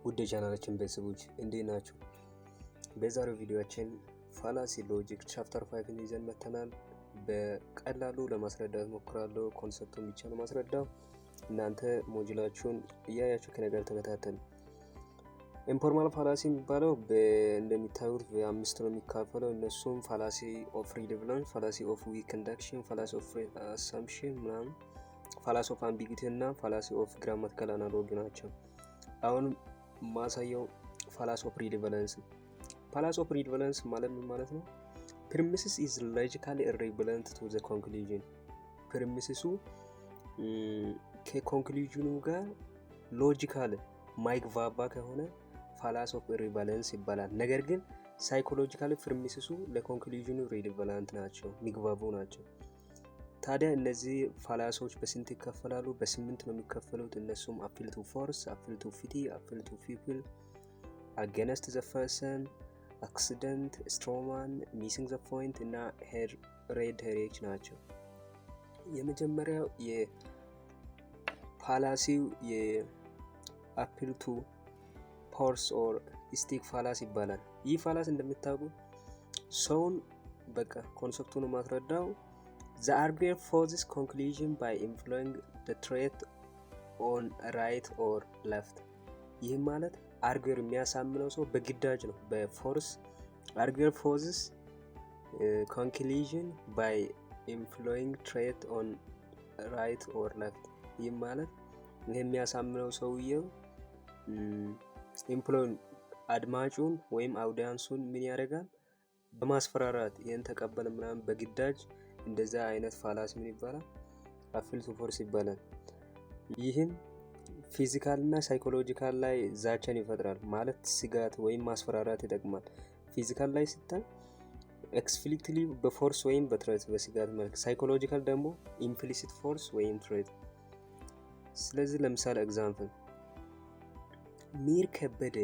ውድ የቻናላችን ቤተሰቦች እንዴት ናችሁ? በዛሬው ቪዲዮአችን ፋላሲ ሎጂክ ቻፕተር 5 ይዘን መተናል። በቀላሉ ለማስረዳት ሞክራለሁ። ኮንሰፕቱን ብቻ ነው ማስረዳው። እናንተ ሞጁላችሁን እያያችሁ ከነገር ተከታተሉ። ኢንፎርማል ፋላሲ የሚባለው እንደሚታዩት በአምስት ነው የሚካፈለው። እነሱም ፋላሲ ኦፍ ሪሌቫንስ፣ ፋላሲ ኦፍ ዊክ ኢንዳክሽን፣ ፋላሲ ኦፍ አሳምፕሽን ምናምን፣ ፋላሲ ኦፍ አምቢጊቲ እና ፋላሲ ኦፍ ግራማቲካል አናሎጂ ናቸው። አሁን ማሳየው ፋላሲ ኦፍ ሪሌቫንስ። ፋላሲ ኦፍ ሪሌቫንስ ማለት ነው premises is logically irrelevant to the conclusion። ፕሪሚስሱ ከኮንክሉዥኑ ጋር ሎጂካል ማይግባባ ከሆነ ፋላሲ ኦፍ ኢሪሌቫንስ ይባላል። ነገር ግን ሳይኮሎጂካሊ ፕሪሚስሱ ለኮንክሉዥኑ ሪሌቫንት ናቸው፣ ሚግባቡ ናቸው። ታዲያ እነዚህ ፋላሲዎች በስንት ይከፈላሉ? በስምንት ነው የሚከፈሉት። እነሱም appeal to force፣ appeal to pity፣ appeal to people፣ against the person፣ accident፣ strawman፣ missing the point እና red herring ናቸው። የመጀመሪያው የፋላሲው የappeal to force or stick ፋላሲ ይባላል። ይህ ፋላሲ እንደምታውቁ ሰውን በቃ ኮንሰፕቱን ማስረዳው the arguer forces conclusion by implying the threat on right or left። ይህ ማለት arguer የሚያሳምነው ሰው በግዳጅ ነው፣ በፎርስ arguer forces conclusion by implying threat on right or left። ይህ ማለት ይህ የሚያሳምነው ሰውየው ኢምፕሎይ አድማጩን ወይም አውዲያንሱን ምን ያደርጋል? በማስፈራራት ይሄን ተቀበለ ምናምን በግዳጅ እንደዛ አይነት ፋላሲ ምን ይባላል? appeal to force ይባላል። ይህም ፊዚካል እና ሳይኮሎጂካል ላይ ዛቻን ይፈጥራል። ማለት ስጋት ወይም ማስፈራራት ይጠቅማል። ፊዚካል ላይ ሲታይ ኤክስፕሊክትሊ በፎርስ ወይም በትሬት በስጋት መልክ፣ ሳይኮሎጂካል ደግሞ ኢምፕሊሲት ፎርስ ወይም ትሬት። ስለዚህ ለምሳሌ ኤግዛምፕል ሚር ከበደ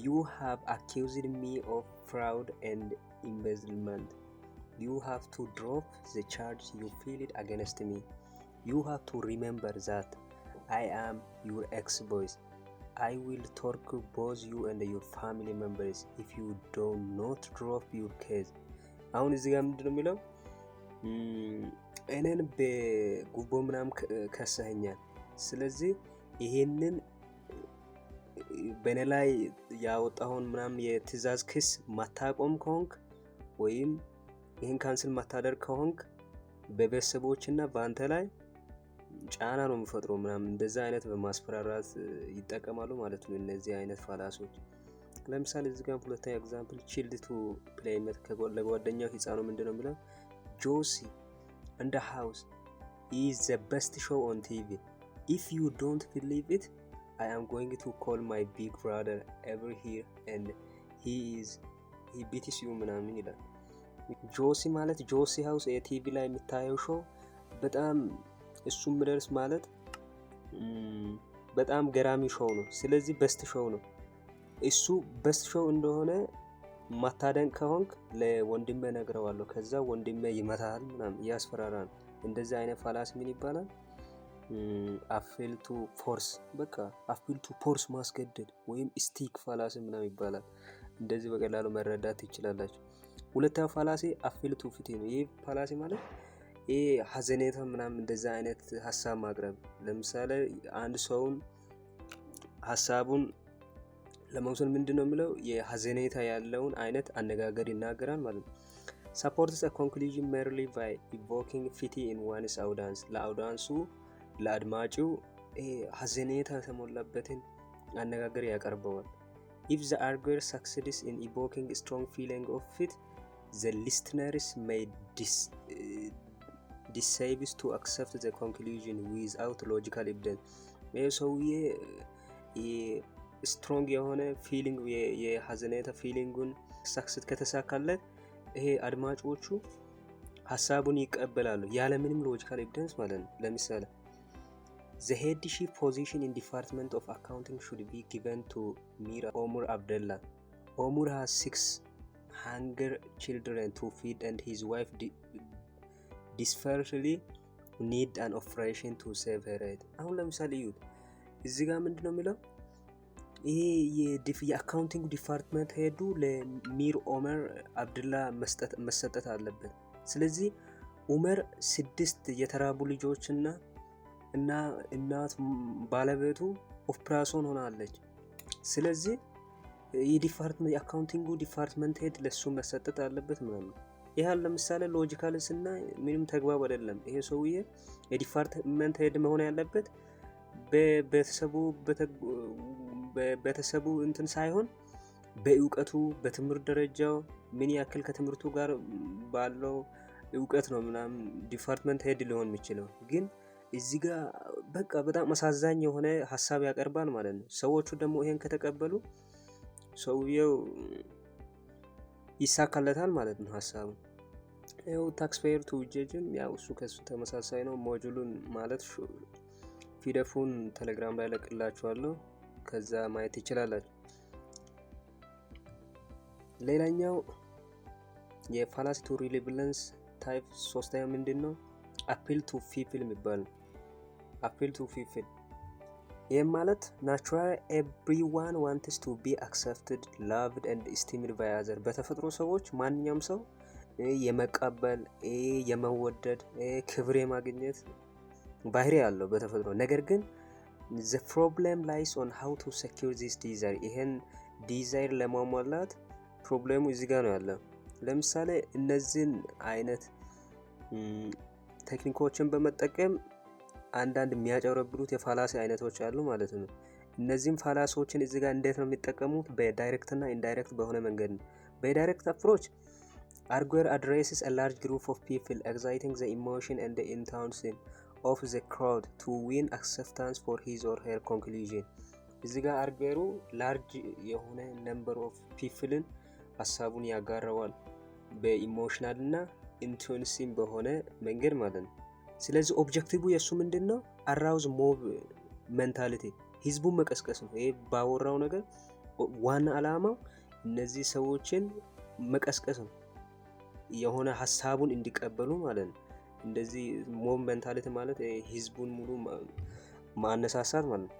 you have accused me of fraud and embezzlement. You have to drop the charge you filed against me. You have to remember that I am your ex-boss. I will torture both you and your family members if you do not drop your case. አሁን እዚህ ጋር ምንድነው የሚለው? እኔን በጉቦ ምናምን ከሰኸኛል። ስለዚህ ይሄንን በእኔ ላይ ያወጣውን ምናምን የትዕዛዝ ክስ ማታቆም ከሆንክ ወይም ይህን ካንስል ማታደርግ ከሆንክ በቤተሰቦችና በአንተ ላይ ጫና ነው የሚፈጥረው ምናምን። እንደዛ አይነት በማስፈራራት ይጠቀማሉ ማለት ነው እነዚህ አይነት ፋላሲዎች። ለምሳሌ እዚህ ጋር ሁለተኛ ኤግዛምፕል ቺልድ ቱ ፕሌይ ለጓደኛው ህፃኑ ምንድነው የሚለው? ጆሲ and the house is the best show on TV. If you don't believe it, I am going to call my big brother over here and he beats you ምናምን ይላል። ጆሲ ማለት ጆሲ ሃውስ የቲቪ ላይ የሚታየው ሾው በጣም እሱም ምደርስ ማለት በጣም ገራሚ ሾው ነው። ስለዚህ በስት ሾው ነው። እሱ በስት ሾው እንደሆነ ማታደንቅ ከሆንክ ለወንድሜ ነግረዋለሁ፣ ከዛ ወንድሜ ይመታል ምናምን ያስፈራራል። እንደዚህ አይነት ፋላሲ ምን ይባላል? appeal to force። በቃ appeal to force ማስገደድ ወይም stick ፋላሲ ምናምን ይባላል። እንደዚህ በቀላሉ መረዳት ይችላልላችሁ። ሁለተኛው ፋላሲ appeal to pity ነው። ይሄ ፋላሲ ማለት ይሄ ሐዘኔታ ምናምን እንደዛ አይነት ሐሳብ ማቅረብ። ለምሳሌ አንድ ሰውን ሐሳቡን ለመውሰድ ምንድነው የሚለው? የሐዘኔታ ያለውን አይነት አነጋገር ይናገራል ማለት ነው። supports a conclusion merely by evoking pity in one's audience። ለአውዲያንሱ ለአድማጩ ሐዘኔታ የተሞላበትን አነጋገር ያቀርበዋል። if the arguer succeeds in evoking a strong feeling of pity, the listeners may decide to accept the conclusion without logical evidence። ሰውዬ ስትሮንግ የሆነ ፊሊንግ የሐዘኔታ ፊሊንጉን ሰክሰስ ከተሳካለት ይሄ አድማጮቹ ሐሳቡን ይቀበላሉ ያለ ምንም ሎጂካል ኤቪደንስ ማለት ነው። ለምሳሌ the headship position in department of accounting should be given to Mir Omar Abdullah. Omar has 6 hunger children to feed and his wife desperately need an operation to save her head. አሁን ለምሳሌ ይሁት እዚህ ጋር ምንድነው የሚለው? ይሄ የአካውንቲንግ ዲፓርትመንት ሄዱ ለሚር ኦመር አብዱላ መሰጠት አለበት። ስለዚህ ኡመር 6 የተራቡ ልጆችና እናት ባለቤቱ ኦፕራሶን ሆናለች። ስለዚህ የዲፓርትመንት የአካውንቲንግ ዲፓርትመንት ሄድ ለሱ መሰጠት አለበት ማለት ይሄ ለምሳሌ ሎጂካልስ እና ምንም ተግባብ አይደለም። ይሄ ሰውዬ የዲፓርትመንት ሄድ መሆን ያለበት በቤተሰቡ እንትን ሳይሆን በእውቀቱ በትምህርት ደረጃው ምን ያክል ከትምህርቱ ጋር ባለው እውቀት ነው ምናምን ዲፓርትመንት ሄድ ሊሆን የሚችለው። ግን እዚህ ጋር በቃ በጣም አሳዛኝ የሆነ ሐሳብ ያቀርባል ማለት ነው። ሰዎቹ ደግሞ ይሄን ከተቀበሉ ሰውየው ይሳካለታል ማለት ነው ሐሳቡ። ያው ታክስፔየር ቱ ጀጅም ያው እሱ ከሱ ተመሳሳይ ነው። ሞጁሉን ማለት ፒዲኤፉን ቴሌግራም ላይ ለቅላችኋለሁ ከዛ ማየት ይችላላችሁ። ሌላኛው የፋላሲ ቱ ሪሌቫንስ ታይፕ 3ኛ ምንድነው? አፒል ቱ ፒፕል የሚባል አፒል ቱ ፒፕል ይሄ ማለት ናቹራል ኤቭሪዋን ዋንትስ ቱ ቢ አክሰፕትድ ላቭድ ኤንድ ኢስቲምድ ባይ አዘር። በተፈጥሮ ሰዎች ማንኛውም ሰው የመቀበል የመወደድ ክብር የማግኘት ባህሪ ያለው በተፈጥሮ። ነገር ግን the problem lies on how to secure this desire። ይሄን ዲዛይር ለማሟላት ፕሮብሌሙ እዚህ ጋር ነው ያለው። ለምሳሌ እነዚህን አይነት ቴክኒኮችን በመጠቀም አንዳንድ የሚያጨረብሩት የፋላሲ አይነቶች አሉ ማለት ነው። እነዚህም ፋላሲዎችን እዚህ ጋር እንዴት ነው የሚጠቀሙት? በዳይሬክት እና ኢንዳይሬክት በሆነ መንገድ ነው። በዳይሬክት አፕሮች arguer addresses a large group of people exciting the emotion and the intention of the crowd to win acceptance for his or her conclusion። እዚህ ጋር አርገሩ ላርጅ የሆነ ነምበር ኦፍ ፒፕልን ሐሳቡን ያጋራዋል በኢሞሽናል እና ኢንቴንሲቭ በሆነ መንገድ ማለት ነው። ስለዚህ ኦብጀክቲቭ የሱ ምንድነው? አራውዝ ሞብ ሜንታሊቲ ህዝቡን መቀስቀስ ነው። ይሄ ባወራው ነገር ዋና አላማው እነዚህ ሰዎችን መቀስቀስ ነው፣ የሆነ ሐሳቡን እንዲቀበሉ ማለት ነው። እንደዚህ ሞብ ሜንታሊቲ ማለት ህዝቡን ሙሉ ማነሳሳት ማለት ነው።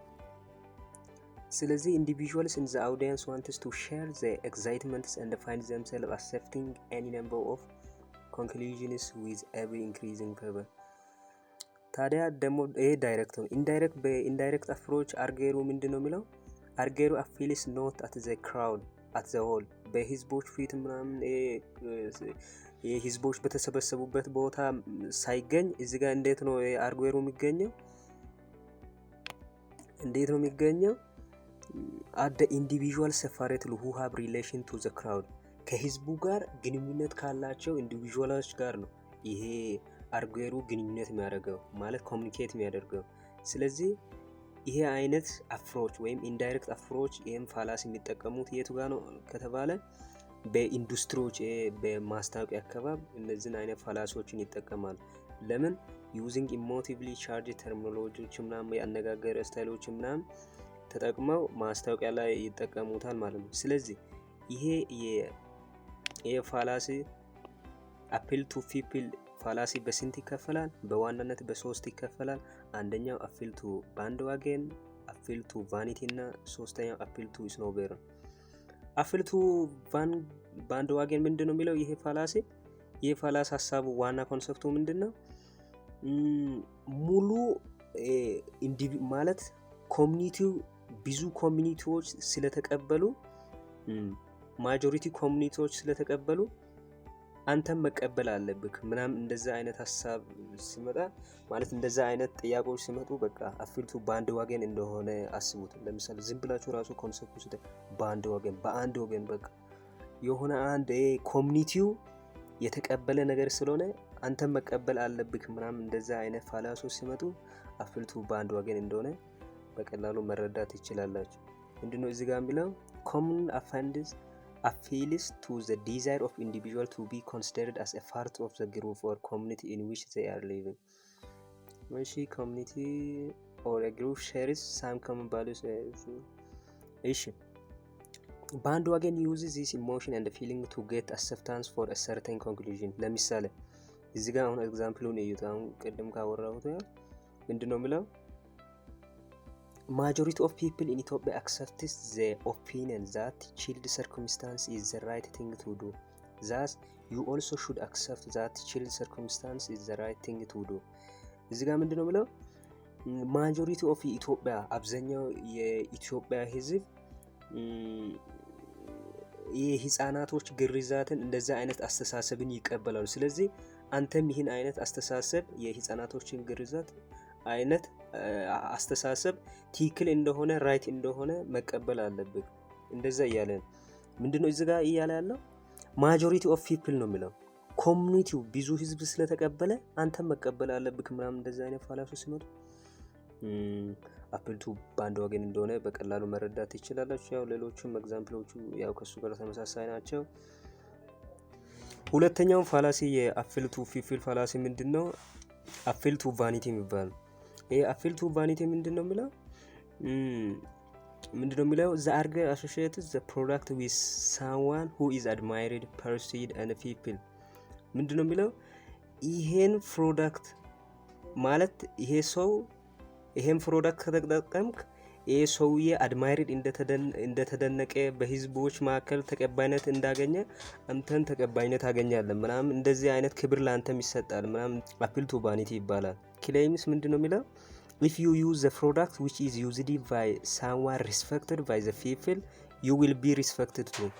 ስለዚህ individuals in the audience wants to share the excitements and find themselves accepting any number of conclusions with every increasing favor። ታዲያ ደግሞ ይሄ ዳይሬክት ነው። ኢንዳይሬክት በኢንዳይሬክት አፕሮች አርጌሩ ምንድነው የሚለው? አርጌሩ አፊልስ ኖት at the crowd at the whole። በህዝቦች ፊት ምናምን የህዝቦች በተሰበሰቡበት ቦታ ሳይገኝ እዚህ ጋር እንዴት ነው አርጌሩ የሚገኘው? እንዴት ነው የሚገኘው? at the individual separately who have relation to the crowd። ከህዝቡ ጋር ግንኙነት ካላቸው ኢንዲቪጁዋሎች ጋር ነው ይሄ አርጌሩ ግንኙነት የሚያደርገው ማለት ኮሙኒኬት የሚያደርገው። ስለዚህ ይሄ አይነት አፕሮች ወይም ኢንዳይሬክት አፕሮች ይሄን ፋላሲ የሚጠቀሙት የቱ ጋር ነው ከተባለ በኢንዱስትሪዎች በማስታወቂያ አካባቢ እነዚህን አይነት ፋላሲዎችን ይጠቀማሉ። ለምን? ዩዚንግ ኢሞቲቭሊ ቻርጅ ተርሚኖሎጂዎች ምናምን ያነጋገር ስታይሎች ምናምን ተጠቅመው ማስታወቂያ ላይ ይጠቀሙታል ማለት ነው። ስለዚህ ይሄ የፋላሲ አፒል ቱ ፒፕል ፋላሲ በስንት ይከፈላል? በዋናነት በ3 ይከፈላል። አንደኛው አፒል ቱ ባንድዋገን፣ አፒል ቱ ቫኒቲ እና ሶስተኛው አፒል ቱ ስኖበሪ። አፒል ቱ ባንድዋገን ምንድነው የሚለው? ይሄ ፋላሲ ሐሳቡ ዋና ኮንሰፕቱ ምንድነው? ሙሉ ማለት ኮሚኒቲው ብዙ ኮሚኒቲዎች ስለተቀበሉ ማጆሪቲ ኮሚኒቲዎች ስለተቀበሉ አንተም መቀበል አለብክ ምናምን እንደዛ አይነት ሐሳብ ሲመጣ ማለት እንደዛ አይነት ጥያቄዎች ሲመጡ በቃ አፒል ቱ ባንድዋገን እንደሆነ አስቡት። ለምሳሌ ዝም ብላችሁ ራሱ ኮንሰፕቱ ባንድዋገን በአንድ ወገን በቃ የሆነ አንድ ኮሚኒቲው የተቀበለ ነገር ስለሆነ አንተም መቀበል አለብክ ምናምን እንደዛ አይነት ፋላሲዎች ሲመጡ አፒል ቱ ባንድዋገን እንደሆነ በቀላሉ መረዳት ይችላላችሁ። ምንድነው እዚህ ጋር የሚለው? common offenses appeals to the desire of individual to be considered as a part of the group or community in which they are living። when she community or a group shares some common values issue bandwagon uses this emotion and the feeling to get acceptance for a certain conclusion። ለምሳሌ እዚህ ጋር አሁን ኤግዛምፕሉን እዩት። አሁን ቀደም ካወራሁት ምንድነው የሚለው? majority of people in Ethiopia accept the opinion that chilled circumstance is the right thing to do. Thus, you also should accept that chilled circumstance is the right thing to do. እዚህ ጋር ምንድነው ብለው majority of Ethiopia አብዛኛው የኢትዮጵያ ህዝብ የህፃናቶች ግርዛትን እንደዛ አይነት አስተሳሰብን ይቀበላሉ። ስለዚህ አንተም ይህን አይነት አስተሳሰብ የህፃናቶችን ግርዛት አይነት አስተሳሰብ ትክክል እንደሆነ ራይት እንደሆነ መቀበል አለብህ። እንደዛ እያለ ምንድነው እዚህ ጋር እያለ ያለው ማጆሪቲ ኦፍ ፒፕል ነው የሚለው ኮሚኒቲው ብዙ ህዝብ ስለተቀበለ አንተም መቀበል አለብህ ምናምን እንደዛ አይነት ፋላሲ ሲመጡ አፕል ቱ ባንድዋገን እንደሆነ በቀላሉ መረዳት ይችላልላችሁ። ያው ሌሎችም ኤግዛምፕሎቹ ያው ከሱ ጋር ተመሳሳይ ናቸው። ሁለተኛው ፋላሲ የአፕል ቱ ፒፕል ፋላሲ ምንድነው? አፕል ቱ ቫኒቲ የሚባል ይሄ አፕል ቱ ቫኒቲ ምንድነው የሚለው the arguer associates the product with someone who is admired, perceived and people ምንድነው የሚለው ይሄን ፕሮዳክት ማለት ይሄ ሰው ይሄን ፕሮዳክት ከተጠቀምክ ይሄ ሰውዬ አድማይርድ እንደተደነቀ በህዝቦች መካከል ተቀባይነት እንዳገኘ አንተን ተቀባይነት አገኛለህ ምናምን እንደዚህ አይነት ክብር ላንተም ይሰጣል ምናምን አፕል ቱ ቫኒቲ ይባላል። ክሌምስ ምንድነው የሚለው if you use the product which is used by someone respected by the people you will be respected too.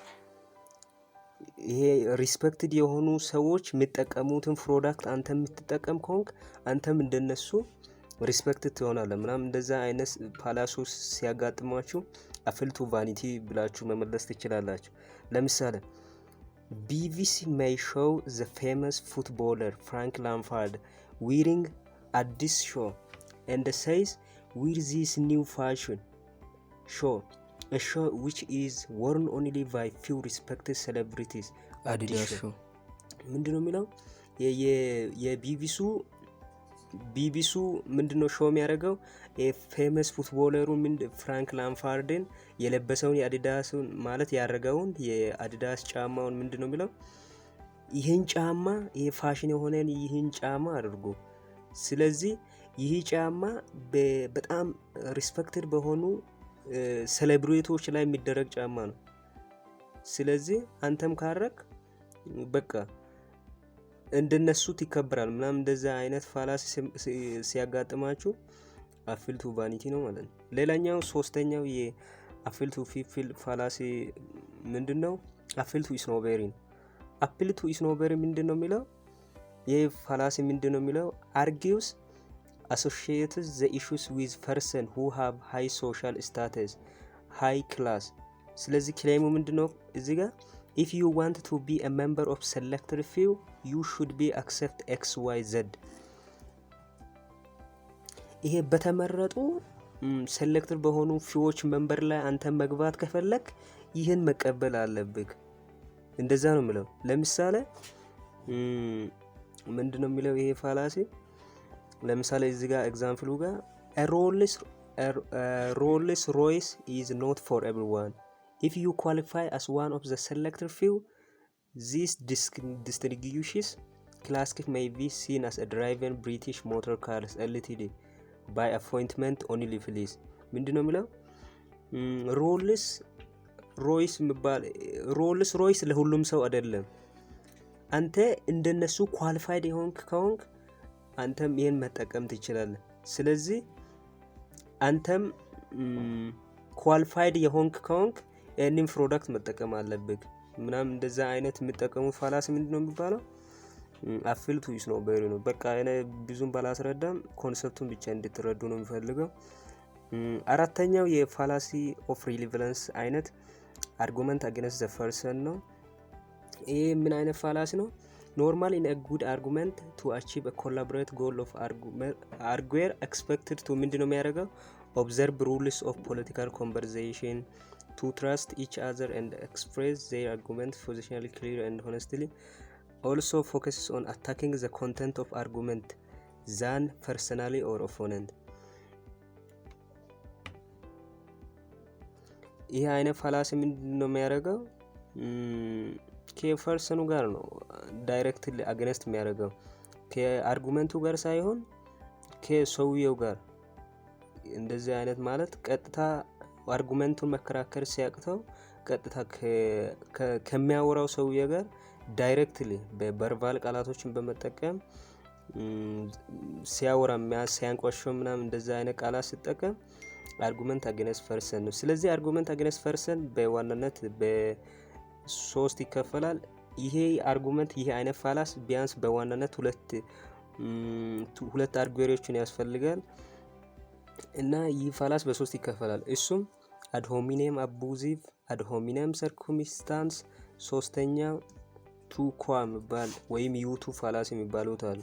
ይሄ ሪስፔክትድ የሆኑ ሰዎች የሚጠቀሙትን ፕሮዳክት አንተ የምትጠቀም ከሆንክ አንተም እንደነሱ ሪስፔክትድ ትሆናለህ ምናምን እንደዛ አይነት ፋላሲዎች ሲያጋጥማችሁ አፕል ቱ ቫኒቲ ብላችሁ መመለስ ትችላላችሁ። ለምሳሌ BBC may show the famous footballer Frank Lampard wearing at this show and says wear this new fashion show a show which is worn only by few respected celebrities. Adidas show ምንድነው የሚለው የቢቢሱ ምንድነው ሾው የሚያደርገው የፌመስ ፉትቦለሩ ፍራንክ ላምፓርድን የለበሰውን የአዲዳስን ማለት ያደረገውን የአዲዳስ ጫማውን ምንድነው የሚለው ይህን ጫማ የፋሽን የሆነን ይህን ጫማ አድርጎ ስለዚህ ይህ ጫማ በጣም ሪስፔክትድ በሆኑ ሴሌብሪቲዎች ላይ የሚደረግ ጫማ ነው። ስለዚህ አንተም ካረክ በቃ እንደነሱ ይከበራል ምናምን እንደዛ አይነት ፋላሲ ሲያጋጥማችሁ አፕል ቱ ቫኒቲ ነው ማለት ነው። ሌላኛው ሶስተኛው የአፕል ቱ ፒፕል ፋላሲ ምንድነው? አፕል ቱ ስኖበሪ ነው። አፕል ቱ ስኖበሪ ምንድነው የሚለው የፋላሲ ምንድነው የሚለው argues associates the issues with person who have high social status, high class. ስለዚህ ክሌሙ ምንድነው እዚህ ጋር if you want to be a member of selected few you should be accept xyz ይሄ በተመረጡ ሴሌክትድ በሆኑ ፊዎች መንበር ላይ አንተ መግባት ከፈለክ ይሄን መቀበል አለብህ እንደዛ ነው የሚለው። ለምሳሌ ምንድነው የሚለው ይሄ ፋላሲ ለምሳሌ እዚህ ጋር ኤግዛምፕሉ ጋር Rolls Royce is not for everyone. If you qualify as one of the selected few, these distinguishes classic may be seen as a driving British motor cars Ltd by appointment only please. ምንድነው የሚለው ሮልስ ሮይስ ለሁሉም ሰው አይደለም። አንተ እንደነሱ ኳሊፋይድ ከሆንክ አንተም ይሄን መጠቀም ትችላለህ። ስለዚህ አንተም ኳሊፋይድ ከሆንክ ይሄንን ፕሮዳክት መጠቀም አለብህ ምናምን እንደዛ አይነት የሚጠቀሙ ፋላሲ ምንድነው የሚባለው አፕል ቱ ስኖበሪ ነው። በቃ እኔ ብዙም ባላስረዳም ኮንሰፕቱን ብቻ እንድትረዱ ነው የሚፈልገው። አራተኛው የፋላሲ ኦፍ ሪሌቫንስ አይነት አርጉመንት አገንስት ዘ ፐርሰን ነው። ይሄ ምን አይነት ፋላሲ ነው? Normal in a good argument to achieve a collaborate goal of arguer expected to ምንድነው የሚያደርገው observe rules of political conversation to trust each other and express their argument positionally clear and honestly also focuses on attacking the content of argument than personally or opponent. ይሄ አይነት ፋላሲ ምንድነው የሚያደርገው ከፐርሰኑ ጋር ነው ዳይሬክትሊ አገንስት የሚያደርገው ከአርጉመንቱ ጋር ሳይሆን ከሰውየው ጋር እንደዚህ አይነት ማለት ቀጥታ አርጉመንቱን መከራከር ሲያቅተው ቀጥታ ከሚያወራው ሰውዬ ጋር ዳይሬክትሊ በቨርባል ቃላቶችን በመጠቀም ሲያወራ ሲያንቋሽው ምናምን እንደዛ አይነት ቃላት ሲጠቀም አርጉመንት አገንስት ፐርሰን ነው። ስለዚህ አርጉመንት አገንስት ፐርሰን በዋናነት በሶስት ይከፈላል። ይሄ አርጉመንት ይሄ አይነት ፋላስ ቢያንስ በዋናነት ሁለት አርጉሜንቶችን ያስፈልጋል እና ይህ ፋላስ በሶስት ይከፈላል። እሱም አድ ሆሚኔም አቡዚቭ፣ አድ ሆሚኔም ሰርከምስታንስ፣ ሶስተኛው ቱኳ የሚባል ወይም ዩቱ ፋላሲ የሚባሉት አሉ።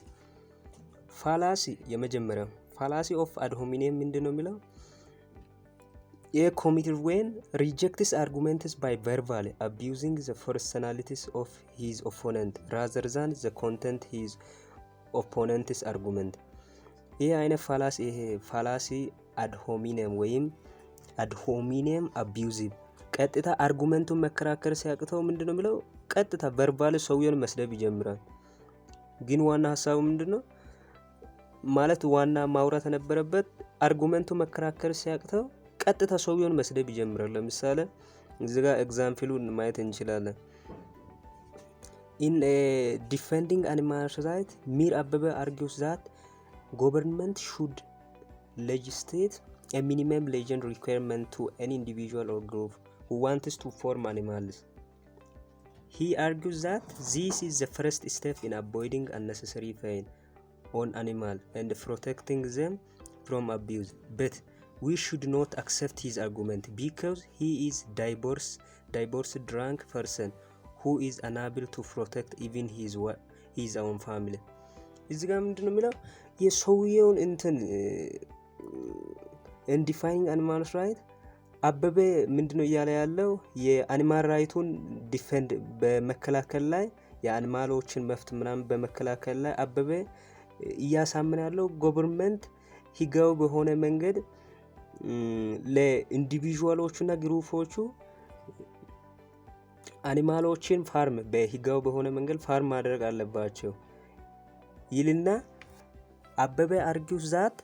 ፋላሲ የመጀመሪያው ፋላሲ ኦፍ አድ ሆሚኔም ምንድነው የሚለው committed when rejects arguments by verbally abusing the personalities of his opponent rather than the content his opponent's argument። ይሄ አይነት ፋላሲ ad hominem ወይም ad hominem abusive ቀጥታ አርጉመንቱን መከራከር ሲያቅተው ምንድነው የሚለው ቀጥታ ቨርባል ሰውየውን መስደብ ይጀምራል። ግን ዋና ሐሳቡ ምንድነው ማለት ዋና ማውራት የነበረበት አርጉመንቱን መከራከር ሲያቅተው ቀጥታ ሰውየውን መስደብ ይጀምራል። ለምሳሌ እዚህ ጋር ኤግዛምፕሉን ማየት እንችላለን። in defending animal rights Mir Abebe argues that government should legislate a minimum legend requirement to any individual or group who wants to farm animals. He argues that this is the first step in avoiding unnecessary pain on animals and protecting them from abuse. But we should not accept his argument because he is divorced drunk person who is unable to protect even his own family. እዚህ ጋር ምንድነው የሚለው የሰውየውን in defining animal right አበበ ምንድነው እያለ ያለው የአኒማል ራይቱን ዲፌንድ በመከላከል ላይ የአኒማሎችን መብት ምናምን በመከላከል ላይ አበበ እያሳመነ ያለው ገቨርንመንት ህጋዊ በሆነ መንገድ ለኢንዲቪጁዋሎቹና ግሩፖቹ አኒማሎችን ፋርም በህጋዊ በሆነ መንገድ ፋርም ማድረግ አለባቸው ይልና አበበ argues that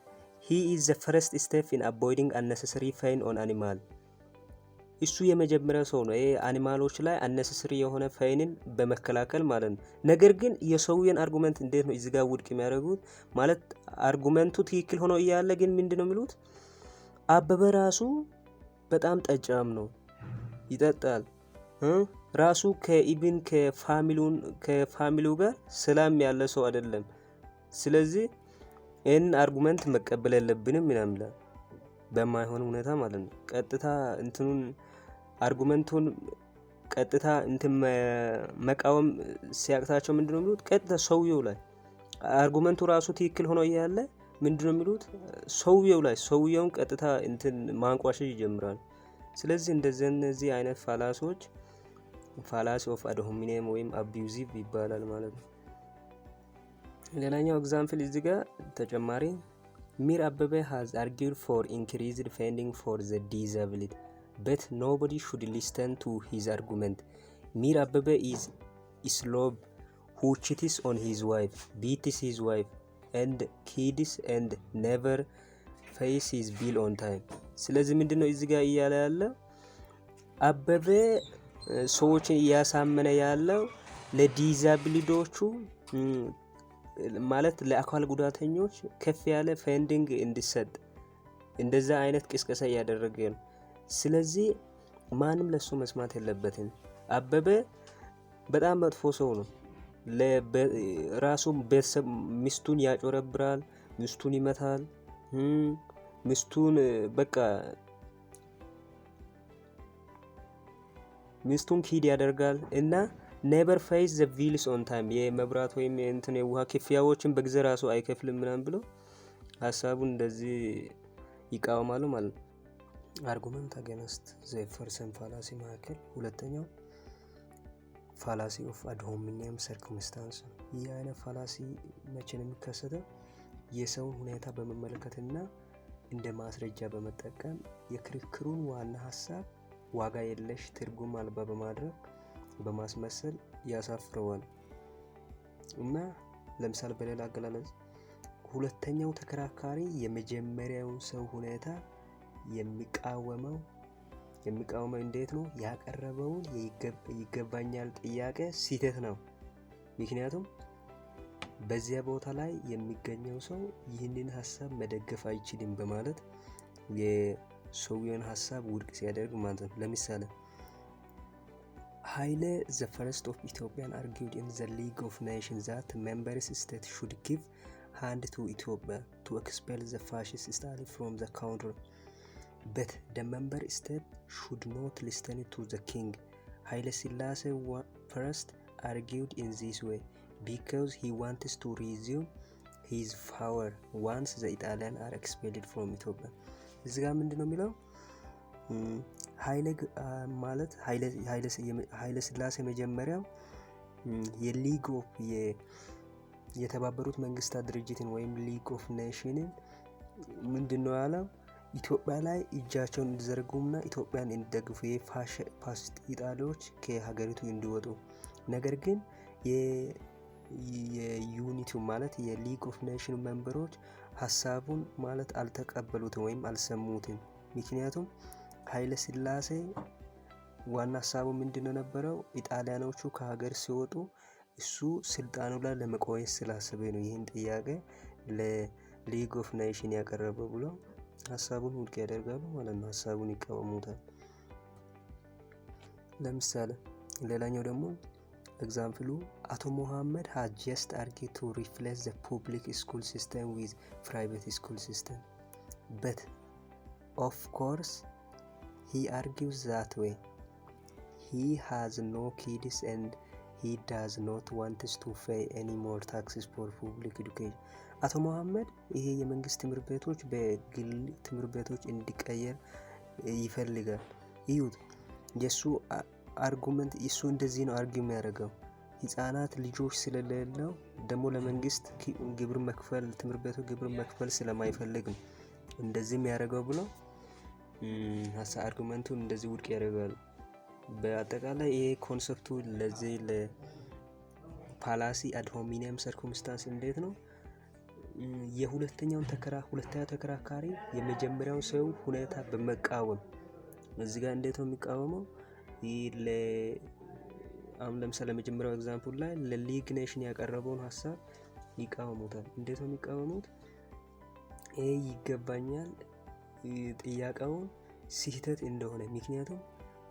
he is the first step in avoiding unnecessary pain on animal። እሱ የመጀመሪያው ሰው ነው ይሄ አኒማሎች ላይ unnecessary የሆነ ፋይንን በመከላከል ማለት ነው። ነገር ግን የሰውየን አርጉመንት እንዴት ነው እዚህ ጋር ውድቅ የሚያደርጉት ማለት አርጉመንቱ ትክክል ሆኖ እያለ ግን ምንድነው የሚሉት አበበ ራሱ በጣም ጠጫም ነው ይጠጣል ራሱ ከኢብን ከፋሚሊው ጋር ሰላም ያለ ሰው አይደለም። ስለዚህ ይሄን አርጉመንት መቀበል የለብንም ምናምን በማይሆን ሁኔታ ማለት ነው። ቀጥታ አርጉመንቱን ቀጥታ መቃወም ሲያቅታቸው ምንድነው የሚሉት ቀጥታ ሰውየው ላይ አርጉመንቱ ራሱ ትክክል ሆኖ እያለ ምንድነው የሚሉት ሰውየውን ቀጥታ ማንቋሸሽ ይጀምራል። ስለዚህ እንደዚህ አይነት ፋላሲዎች ፋላሲ ኦፍ አድ ሆሚኔም ወይም አቢዩዚቭ ይባላል ማለት ነው። ሌላኛው ኤግዛምፕል እዚህ ጋር ተጨማሪ Mir Abebe has argued for increased funding for the disabled, but nobody should listen to his argument. Mir Abebe is slob who cheats on his wife, beats his wife and kids and never pays his bill on time. ስለዚህ ምንድነው እዚህ ጋር እያለ ያለው አበበ ሰዎችን እያሳመነ ያለው ለዲዛብሊዶቹ ማለት ለአካል ጉዳተኞች ከፍ ያለ ፈንዲንግ እንዲሰጥ እንደዛ አይነት ቅስቀሳ ያደረገ ነው። ስለዚህ ማንም ለሱ መስማት የለበትም። አበበ በጣም መጥፎ ሰው ነው። ለራሱ ቤተሰብ ሚስቱን ያጮረብራል፣ ሚስቱን ይመታል፣ ሚስቱን በቃ ሚስቱን ኪድ ያደርጋል እና never pays the bills on time የመብራት ወይም የውሃ ክፍያዎችን በጊዜ ራሱ አይከፍልም ምናምን ብሎ ሐሳቡን እንደዚህ ይቃወማሉ ማለት ነው። አርጉመንት አገንስት ዘ ፈርሰን ፋላሲ ማከል ሁለተኛው ፋላሲ ኦፍ አድ ሆሚኔም ሰርከምስታንስ። ይህ አይነት ፋላሲ መቼ ነው የሚከሰተው? የሰውን ሁኔታ በመመለከትና እንደ ማስረጃ በመጠቀም የክርክሩን ዋና ሐሳብ ዋጋ የለሽ ትርጉም አልባ በማድረግ በማስመሰል ያሳፍረዋል እና ለምሳሌ በሌላ አገላለጽ ሁለተኛው ተከራካሪ የመጀመሪያውን ሰው ሁኔታ የሚቃወመው እንዴት ነው? ያቀረበውን ይገባኛል ጥያቄ ስህተት ነው። ምክንያቱም በዚያ ቦታ ላይ የሚገኘው ሰው ይህንን ሐሳብ መደገፍ አይችልም በማለት የሰውየውን ሐሳብ ውድቅ ሲያደርግ ማለት ነው። ለምሳሌ ኃይለ the first of Ethiopian argued in the League of Nations that member states should give hand to Ethiopia to expel the fascist Stalin from the country, but the member state should not listen to the king. Haile Selassie first argued in this way because he wants to resume his power once the Italians are expelled from Ethiopia. እዚህ ጋር ምንድነው የሚለው? ኃይለ ሥላሴ መጀመሪያው የሊግ ኦፍ የተባበሩት መንግስታት ድርጅትን ወይም ሊግ ኦፍ ኔሽንን ምንድነው ያለው? ኢትዮጵያ ላይ እጃቸውን እንዲዘረጉና ኢትዮጵያን እንዲደግፉ የፋሽስት ኢጣሊያኖች ከሀገሪቱ እንዲወጡ፣ ነገር ግን የዩኒቲው ማለት የሊግ ኦፍ ኔሽን ሜምበሮች ሐሳቡን ማለት አልተቀበሉትም ወይም አልሰሙትም። ምክንያቱም ኃይለ ሥላሴ ዋና ሐሳቡ ምንድነው ነበረው? ኢጣሊያኖቹ ከሀገር ሲወጡ እሱ ስልጣኑ ላይ ለመቆየት ስላሰበ ነው ይህን ጥያቄ ለሊግ ኦፍ ኔሽን ያቀረበው ብሎ ሐሳቡን ውድቅ ያደርጋሉ ማለት ነው። ሐሳቡን ይቃወሙታል። ለምሳሌ ሌላኛው ደግሞ ኤግዛምፕሉ አቶ ሙሐመድ has just argued to replace the public school system with private school system, but of course he argues that way he has no kids and he does not want to pay any more taxes for public education. አቶ ሙሐመድ ይሄ የመንግስት ትምህርት ቤቶች በግል ትምህርት ቤቶች እንዲቀየር ይፈልጋል። ይሁት የሱ አርጉመንት እሱ እንደዚህ ነው አርጊው የሚያደርገው። ህፃናት ልጆች ስለሌለው ደግሞ ለመንግስት ግብር መክፈል ትምህርት ቤቶች ግብር መክፈል ስለማይፈልግ እንደዚህ የሚያደርገው ብሎ አርጉመንቱን እንደዚህ ውድቅ ያደርጋል። በአጠቃላይ ይሄ ኮንሰፕቱ ለዚህ ለፋላሲ አድ ሆሚኒየም ሰርከምስታንስ እንዴት ነው የሁለተኛው ተከራካሪ የመጀመሪያውን ሰው ሁኔታ በመቃወም እዚህ ጋር እንዴት ነው የሚቃወመው? አሁን ለምሳሌ መጀመሪያው ኤግዛምፕል ላይ ለሊግ ኔሽን ያቀረበውን ሐሳብ ይቃወሙታል። እንዴት ነው የሚቃወሙት? ይሄ ይገባኛል ጥያቄውን ስህተት እንደሆነ ምክንያቱም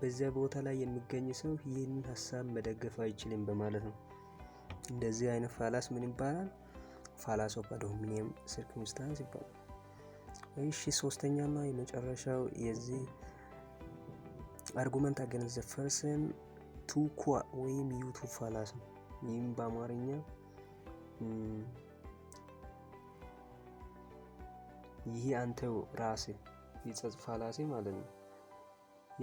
በዚያ ቦታ ላይ የሚገኝ ሰው ይህንን ሐሳብ መደገፍ አይችልም በማለት ነው። እንደዚህ አይነት ፋላስ ምን ይባላል? ፋላሲ ኦፍ አድ ሆሚኒየም ሰርከምስታንስ ይባላል። እሺ ሶስተኛና የመጨረሻው የዚህ አርጉመንት አገንስት ዘ ፐርሰን ቱ quoque ወይም ዩቱ ፋላስ ነው። ይህም በአማርኛ ይህ አንተው ራስህ ይጸጽ ፋላሲ ማለት ነው።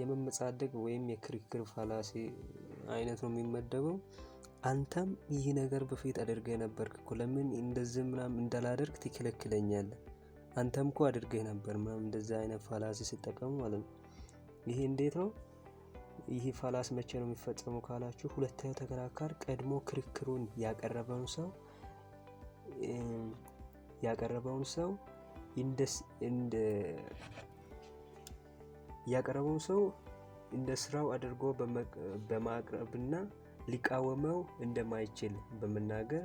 የመመጻደቅ ወይም የክርክር ፋላሲ አይነት ነው የሚመደበው። አንተም ይህ ነገር በፊት አድርገህ ነበርክ እኮ ለምን እንደዚህ ምናምን እንዳላደርግ ትከለክለኛለህ? አንተም እኮ አድርገህ ነበር ምናምን እንደዚህ አይነት ፋላሲ ሲጠቀሙ ማለት ነው። ይሄ እንዴት ነው? ይህ ፋላስ መቼ ነው የሚፈጸመው ካላችሁ ሁለተኛው ተከራካሪ ቀድሞ ክርክሩን ያቀረበውን ሰው እንደ ስራው አድርጎ በማቅረብና ሊቃወመው እንደማይችል በመናገር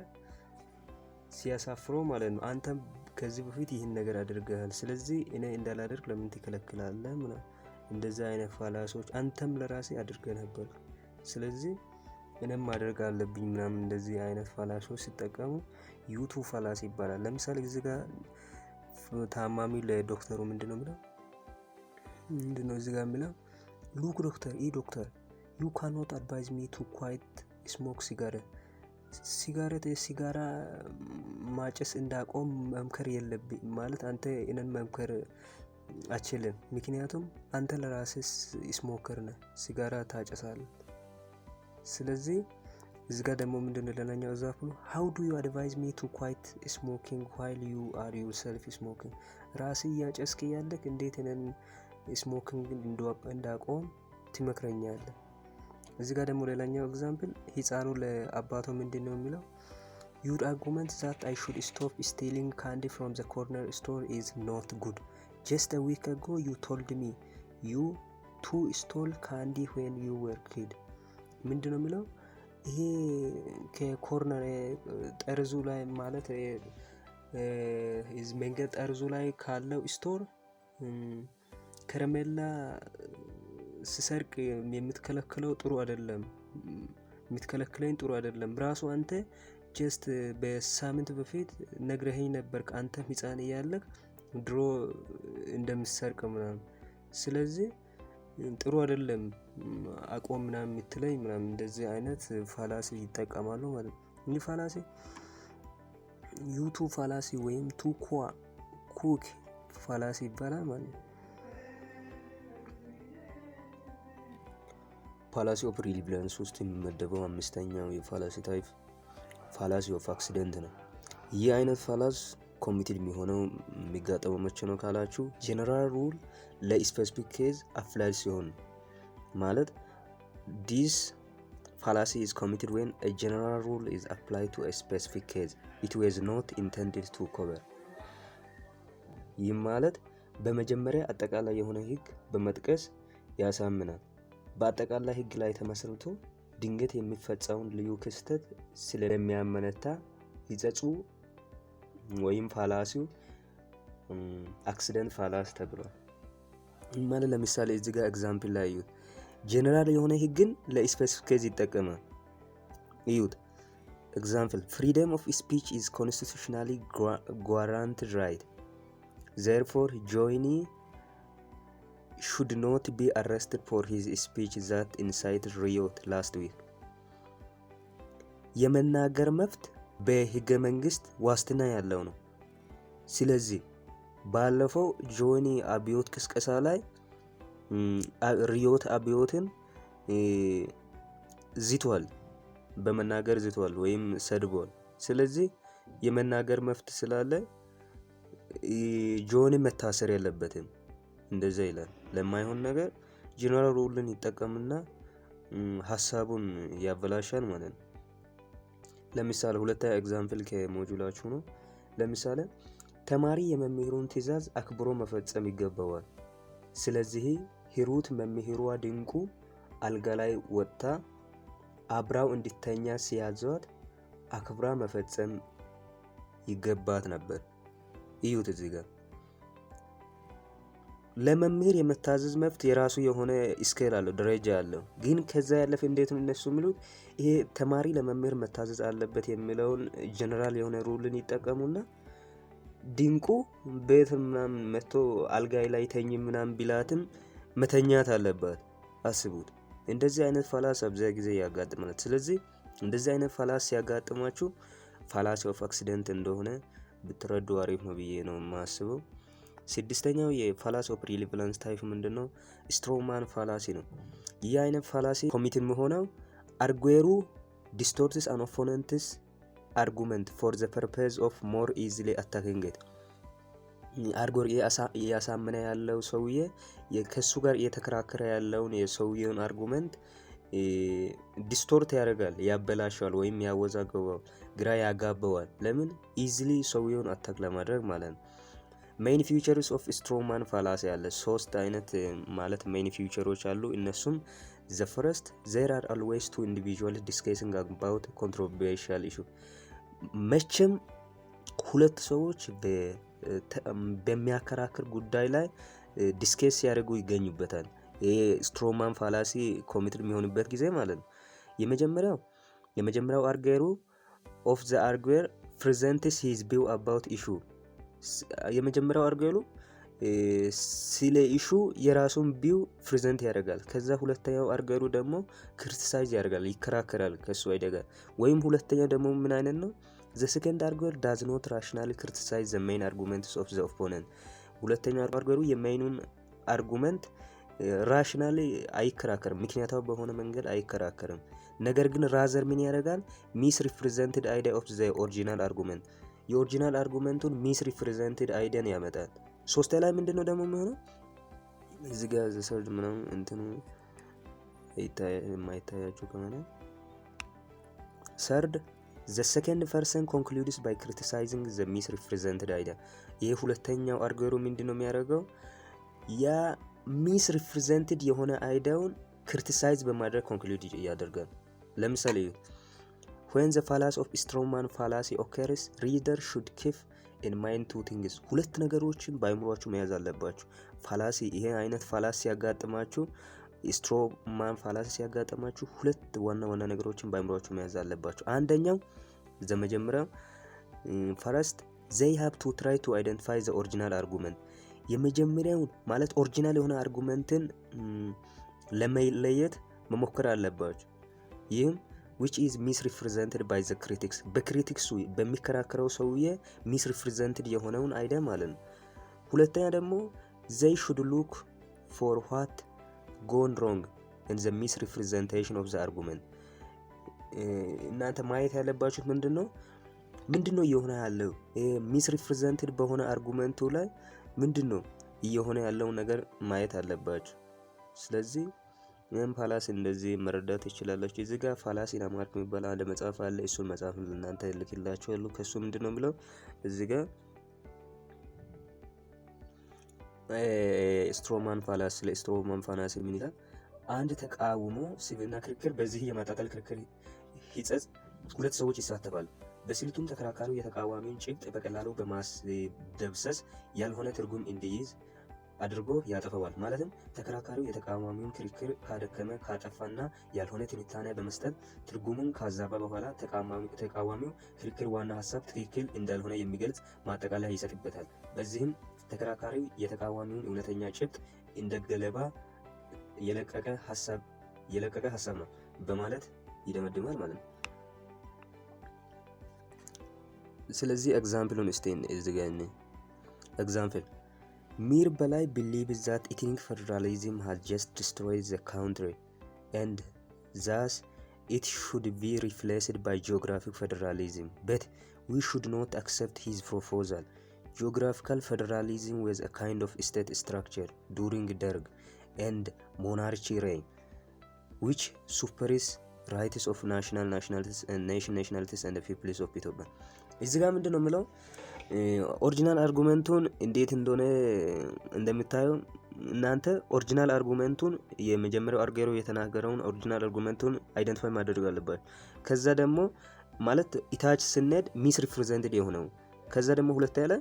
ሲያሳፍረው ማለት ነው። አንተም ከዚህ በፊት ይህን ነገር አድርገሃል፣ ስለዚህ እኔ እንዳላደርግ ለምን ትከለክላለህ? ምናምን እንደዛ አይነት ፋላሶች አንተም ለራሴ አድርገህ ነበር፣ ስለዚህ እኔም ማድረግ አለብኝ ምናምን እንደዚህ አይነት ፋላሶች ሲጠቀሙ ዩቱ ፋላሲ ይባላል። ለምሳሌ እዚህ ጋር ታማሚ ለዶክተሩ ምንድነው እዚህ ጋር የሚለው ሉክ ዶክተር you cannot advise me to quit smoke ሲጋራ ማጨስ እንዳቆም መምከር የለብኝ ማለት አንተ እኔን መምከር አችልም፣ ምክንያቱም አንተ ለራስህ ስሞከር ነህ፣ ሲጋራ ታጨሳለህ። ስለዚህ እዚህ ጋር ደግሞ ምንድነው ለኛው ዛፍ ነው how do you advise me to quit smoking while you are yourself smoking? ራስህ ያጨስክ ያለክ እንዴት እኔን ስሞኪንግ እንዳቆም ትመክረኛለህ? እዚህ ጋር ደግሞ ሌላኛው ኤግዛምፕል ህፃኑ ለአባቱ ምንድነው የሚለው your argument that I should stop stealing candy from the corner store is not good. Just a week ago you told me you too stole candy when you were kid. ምንድነው የሚለው ይሄ ከኮርነር ጠርዙ ላይ ማለት መንገድ ጠርዙ ላይ ካለው ስቶር ከረሜላ ስሰርቅ የምትከለክለው ጥሩ አይደለም የምትከለክለኝ ጥሩ አይደለም ራሱ አንተ ጀስት በሳምንት በፊት ነግረኸኝ ነበር አንተ ህፃን እያለህ ድሮ እንደምሰርቅ ምናምን ስለዚህ ጥሩ አይደለም አቆም ምናምን የምትለኝ ምናምን እንደዚህ አይነት ፋላሲ ይጠቀማሉ ማለት ነው። ይህ ፋላሲ ዩቱ ፋላሲ ወይም ቱ ኩክ ፋላሲ ይባላል ማለት ነው። ፋላሲ ኦፍ ሪሊቫንስ ውስጥ የሚመደበው አምስተኛው የፋላሲ ታይፕ ፋላሲ ኦፍ አክሲደንት ነው። ይህ አይነት ፋላስ ኮሚትድ የሚሆነው የሚጋጠመው መቼ ነው ካላችሁ ጀነራል ሩል ለስፔሲፊክ ኬዝ አፕላይ ሲሆን ማለት this fallacy is committed when a general rule is applied to a specific case it was not intended to cover ይህ ማለት በመጀመሪያ አጠቃላይ የሆነ ህግ በመጥቀስ ያሳምናል በአጠቃላይ ህግ ላይ ተመስርቶ ድንገት የሚፈጸመውን ልዩ ክስተት ስለሚያመነታ ይጸጹ ወይም ፋላሲው አክሲደንት ፋላስ ተብሏል። ማለት ለምሳሌ እዚህ ጋር ኤግዛምፕል ላይ እዩት ጀነራል የሆነ ህግን ለስፔሲፊክ ኬዝ ይጠቀማል እዩት ኤግዛምፕል freedom of speech is constitutionally guaranteed right therefore Johnny should not be arrested for his speech that incited riot last week የመናገር መብት በህገ መንግስት ዋስትና ያለው ነው ስለዚህ ባለፈው ጆኒ አብዮት ቅስቀሳ ላይ ሪዮት አብዮትን ዝቷል በመናገር ዝቷል ወይም ሰድቧል ስለዚህ የመናገር መብት ስላለ ጆኒ መታሰር የለበትም እንደዛ ይላል ለማይሆን ነገር ጀነራል ሩልን ይጠቀምና ሐሳቡን ያበላሻል ማለት ነው። ለምሳሌ ሁለተኛ ኤግዛምፕል ከሞጁላችሁ ነው ለምሳሌ ተማሪ የመምህሩን ትዕዛዝ አክብሮ መፈጸም ይገባዋል ስለዚህ ሂሩት መምህሯ ድንቁ አልጋ ላይ ወጣ አብራው እንድትተኛ ሲያዟት አክብራ መፈጸም ይገባት ነበር እዩት እዚህ ጋር ለመምህር የመታዘዝ መብት የራሱ የሆነ ስኬል አለው ደረጃ አለው ግን ከዛ ያለፈ እንዴት ነው እነሱ የሚሉት ይሄ ተማሪ ለመምህር መታዘዝ አለበት የሚለውን ጀነራል የሆነ ሩልን ይጠቀሙና ድንቁ ቤት ምናምን መጥቶ አልጋይ ላይ ተኝ ምናምን ቢላትም መተኛት አለባት አስቡት እንደዚህ አይነት ፋላስ አብዛኛው ጊዜ ያጋጥማል ስለዚህ እንደዚህ አይነት ፋላስ ያጋጥማችሁ ፋላሲ ኦፍ አክሲደንት እንደሆነ ብትረዱ አሪፍ ነው ብዬ ነው ማስበው። ስድስተኛው የፋላሲ ኦፍ ሪሊቫንስ ታይፕ ምንድነው ስትሮማን ፋላሲ ነው። ይህ አይነት ፋላሲ ኮሚትድ መሆነው አርጉዌሩ ዲስቶርትስ አን ኦፖነንትስ argument for the purpose of more easily attacking it አርጎር ያሳመነ ያለው ሰውዬ ከሱ ጋር የተከራከረ ያለውን የሰውየውን አርጉመንት ዲስቶርት ያደርጋል ያበላሻል ወይም ያወዛገባል ግራ ያጋባዋል ለምን ኢዚሊ ሰውየውን አታክ ለማድረግ ማለት ነው። ሜን ፊቸርስ ኦፍ ስትሮማን ፋላሲ አለ ሶስት አይነት ማለት ሜን ፊቸሮች አሉ እነሱም the first there are always two individuals discussing about controversial issue መቼም ሁለት ሰዎች በሚያከራክር ጉዳይ ላይ ዲስከስ ያደርጉ ይገኙበታል ይሄ ስትሮማን ፋላሲ ኮሚትድ የሚሆንበት ጊዜ ማለት ነው። የመጀመሪያው አርገሩ of the arguer presents his view about issue የመጀመሪያው አርገሩ ስለ ኢሹ የራሱን ቪው ፕሬዘንት ያደርጋል ከዛ ሁለተኛው አርገሩ ደግሞ ክሪቲሳይዝ ያደርጋል ይከራከራል ከሱ አይደጋ ወይም ሁለተኛው ደግሞ ምን አይነት ነው the second arguer does not rationally criticize the main arguments of the opponent ሁለተኛው አርገሩ የማይኑን አርጉመንት ራሽናሊ አይከራከርም ምክንያታው በሆነ መንገድ አይከራከርም ነገር ግን ራዘር ምን ያደርጋል ሚስ ሪፕሬዘንትድ አይዲያ ኦፍ ዘ ኦሪጂናል አርጉመንት የኦሪጂናል አርጉመንቱን ሚስ ሪፕሬዘንትድ አይዲያን ያመጣል። ሶስተኛ ላይ ምንድነው ደግሞ የሚሆነው እዚህ ጋር ዘሰርድ ምናምን እንትኑ የማይታያችሁ ከሆነ ሰርድ The second person concludes by criticizing the misrepresented idea. ይሄ ሁለተኛው አርገሩ ምንድነው የሚያደርገው? ያ misrepresented የሆነ አይዲያውን criticize በማድረግ conclude ያደርጋል። ለምሳሌ when the fallacy of strawman fallacy occurs, reader should keep in mind two things. ሁለት ነገሮችን በአይምሮአችሁ መያዝ አለባችሁ። ፋላሲ ይሄ አይነት ፋላሲ ያጋጥማችሁ strawman fallacy ያጋጥማችሁ ሁለት ዋና ነገሮችን በአይምሮአችሁ መያዝ አለባችሁ። አንደኛው ዘመጀመሪያው first they have to try to identify the original argument. የመጀመሪያው ማለት ኦሪጂናል የሆነ አርጉመንትን ለመለየት መሞከር አለባችሁ። ይህም which is misrepresented by the critics. በክሪቲክሱ በሚከራከረው ሰውዬ misrepresented የሆነውን አይዲያ ማለት ነው። ሁለተኛ ደግሞ they should look for what gone wrong in the misrepresentation of the argument. እናንተ ማየት ያለባችሁ ምንድነው እየሆነ ያለው misrepresented በሆነ አርጉመንቱ ላይ ምንድነው እየሆነ ያለው ነገር ማየት አለባችሁ። ስለዚህ ምን ፋላሲ እንደዚህ መረዳት ይችላልላችሁ። እዚህ ጋር ፋላሲ አምሃሪክ የሚባል አንድ መጽሐፍ አለ። እሱን መጽሐፍ ለእናንተ ልክላችኋለሁ። ከሱ ምንድነው ብለው እዚህ ጋር ስትሮማን ፋላሲ ለስትሮማን ፋላሲ ምን ይላል? አንድ ተቃውሞ ሲቪልና ክርክር በዚህ የማጣጣል ክርክር ሂጸጽ ሁለት ሰዎች ይሳተፋሉ። በስልቱም ተከራካሪው የተቃዋሚውን ጭብጥ በቀላሉ በማስደብሰስ ያልሆነ ትርጉም እንዲይዝ አድርጎ ያጠፋዋል። ማለትም ተከራካሪው የተቃዋሚውን ክርክር ካደከመ ካጠፋና ያልሆነ ትንታኔ በመስጠት ትርጉሙን ካዛባ በኋላ ተቃዋሚው ክርክር ዋና ሐሳብ ትክክል እንዳልሆነ የሚገልጽ ማጠቃለያ ይሰጥበታል። በዚህም ተከራካሪው የተቃዋሚውን እውነተኛ ጭብጥ እንደገለባ የለቀቀ ሐሳብ ነው በማለት ይደመድማል ማለት ነው። ስለዚህ ኤግዛምፕሉን እስቴን እዚህ ጋር ኤግዛምፕል ሚር በላይ believes that ethnic federalism has just destroyed the country and thus it should be replaced by geographic federalism, but we should not accept his proposal. Geographical federalism was a kind of state structure during Derg and monarchy reign which suppressed rights of nationalities and the peoples of Ethiopia. እዚህ ጋር ምንድነው የምለው ኦሪጂናል አርጉመንቱን እንዴት እንደሆነ እንደምታዩ እናንተ ኦሪጂናል አርጉመንቱን የመጀመሪያው አርገሩ የተናገረውን ኦሪጂናል አርጉመንቱን አይደንቲፋይ ማድረግ አለባችሁ። ከዛ ደግሞ ማለት ኢታች ስንሄድ misrepresented የሆነው ከዛ ደግሞ ሁለት ያለ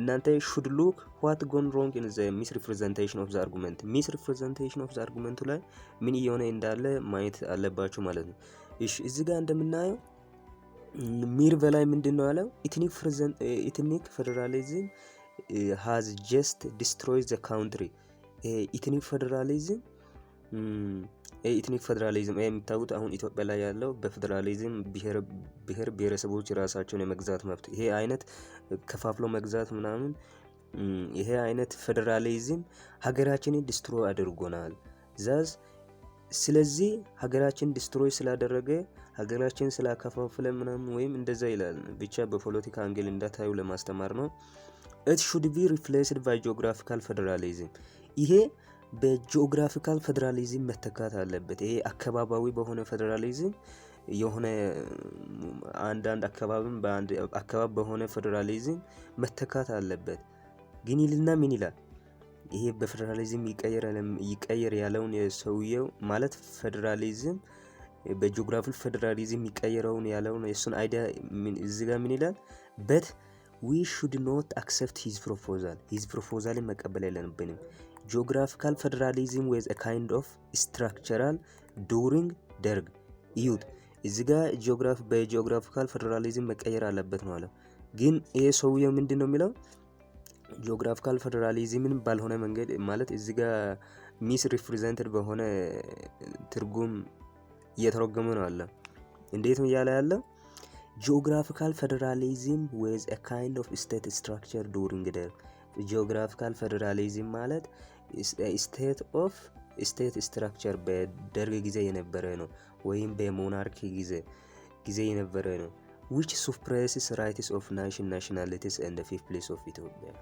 እናንተ should look what gone wrong in the misrepresentation of the argument. misrepresentation of the argument ላይ ምን እየሆነ እንዳለ ማየት አለባችሁ ማለት ነው። እሺ እዚህ ጋር እንደምናየው ሚር በላይ ምንድነው ያለው? ethnic federalism has just destroyed the country. ethnic federalism የሚታወቁት አሁን ኢትዮጵያ ላይ ያለው በፌደራሊዝም ብሔር ብሔረሰቦች ራሳቸውን የመግዛት መብት ይሄ አይነት ከፋፍሎ መግዛት ምናምን ይሄ አይነት ፌደራሊዝም ሀገራችንን ዲስትሮይ አድርጎናል። ስለዚህ ሀገራችን ዲስትሮይ ስላደረገ ሀገራችን ስላከፋፈለ ምናምን ወይም እንደዛ ይላል። ብቻ በፖለቲካ አንግል እንዳታዩ ለማስተማር ነው። it should be replaced by geographical federalism. ይሄ በጂኦግራፊካል ፌደራሊዝም መተካት አለበት። ይሄ አካባቢያዊ በሆነ ፌደራሊዝም የሆነ አንዳንድ አካባቢም በአንድ አካባቢ በሆነ ፌደራሊዝም መተካት አለበት። ግን ይልና ምን ይላል? ይሄ በፌደራሊዝም ይቀየር ያለውን የሰውየው ማለት ፌደራሊዝም በጂኦግራፊካል ፌደራሊዝም ይቀየረውን ያለውን የሱን አይዲያ እዚህ ጋር ምን ይላል? but we should not accept his proposal መቀበል የለብንም። geographical federalism was a kind of structural during Derg. ይሁት እዚህ ጋር በጂኦግራፊካል ፌደራሊዝም መቀየር አለበት ነው አለ። ግን ይሄ ሰውየው ምንድነው የሚለው? ጂኦግራፊካል ፌደራሊዝምን ባልሆነ መንገድ ማለት እዚህ ጋር misrepresented በሆነ ትርጉም እየተረጎመ ነው አለ። እንዴት ነው ያለ ያለው? geographical federalism was a kind of state structure during Derg. geographical federalism ማለት state structure በደርግ ጊዜ የነበረ ነው ወይም በሞናርኪ ጊዜ የነበረ ነው which suppresses rights of nationalities and the peoples of Ethiopia.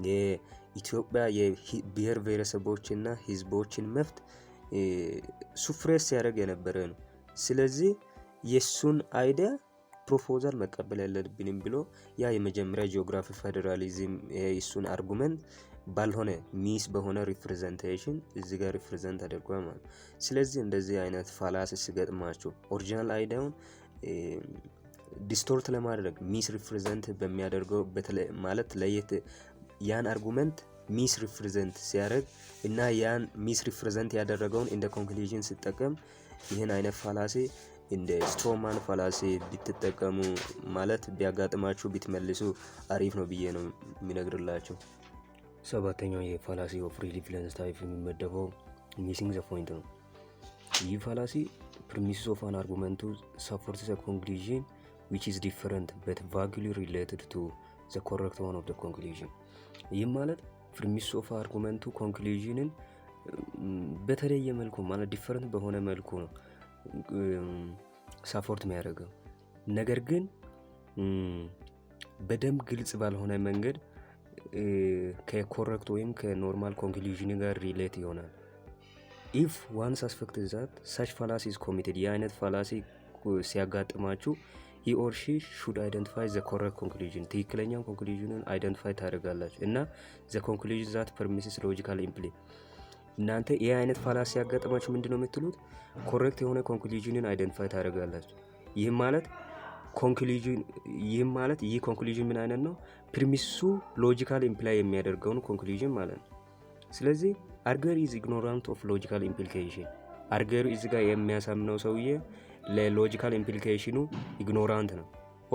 የኢትዮጵያ የብሔር ብሔረሰቦችና ህዝቦችን መብት ሱፕሬስ ያደርግ የነበረ ነው። ስለዚህ የሱን አይዲያ ፕሮፖዛል መቀበል ያለብንም ብሎ ያ የመጀመሪያ ጂኦግራፊ ፌደራሊዝም እሱን አርጉመንት ባልሆነ ሚስ በሆነ ሪፕሬዘንቴሽን እዚህ ጋር ሪፕሬዘንት አድርጓል ማለት። ስለዚህ እንደዚህ አይነት ፋላሲ ሲገጥማችሁ ኦሪጂናል አይዲያውን ዲስቶርት ለማድረግ ሚስ ሪፕሬዘንት በሚያደርገው ማለት ለየት ያን አርጉመንት ሚስ ሪፕሬዘንት ሲያደርግ እና ያን ሚስ ሪፕሬዘንት ያደረገውን እንደ ኮንክሉዥን ሲጠቀም ይህን አይነት ፋላሲ እንደ ስትሮማን ፋላሲ ቢትጠቀሙ ማለት ቢያጋጥማችሁ ቢትመልሱ አሪፍ ነው ብዬ ነው የሚነግርላችሁ። ሰባተኛው የፋላሲ ኦፍ ሪሌቫንስ ታይፕ የሚመደበው ሚሲንግ ዘ ፖይንት ነው። ይህ ፋላሲ ፕሪሚስስ ኦፍ አን አርጉመንት ሰፖርትስ ዘ ኮንክሉዥን which is different but vaguely related to the correct one of the conclusion። ይህ ማለት ፕሪሚስ ኦፍ አርጉመንቱ ኮንክሉዥንን በተለየ መልኩ ማለት ዲፈረንት በሆነ መልኩ ነው ሳፖርት የሚያደርገው፣ ነገር ግን በደንብ ግልጽ ባልሆነ መንገድ ከኮሬክት ወይም ከኖርማል ኮንክሉዥን ጋር ሪሌት ይሆናል። if one suspects that such fallacy is committed የአይነት ፋላሲ ሲያጋጥማችሁ he or she should identify the correct conclusion ትክክለኛውን ኮንክሉዥንን አይደንቲፋይ ታደርጋላችሁ እና the conclusion that permisses logical imply እናንተ ይሄ አይነት ፋላሲ ሲያጋጥማችሁ ምንድነው የምትሉት? ኮሬክት የሆነ ኮንክሉዥንን አይደንቲፋይ ታደርጋላችሁ። ይህ ማለት ይህ ኮንክሉዥን ምን አይነት ነው? ፕሪሚሱ ሎጂካል ኢምፕላይ የሚያደርገውን ኮንክሉዥን ማለት ነው። ስለዚህ አርገር is ignorant of logical implication አርገር እዚህ ጋር የሚያሳምነው ሰውዬ ለሎጂካል ኢምፕሊኬሽኑ ኢግኖራንት ነው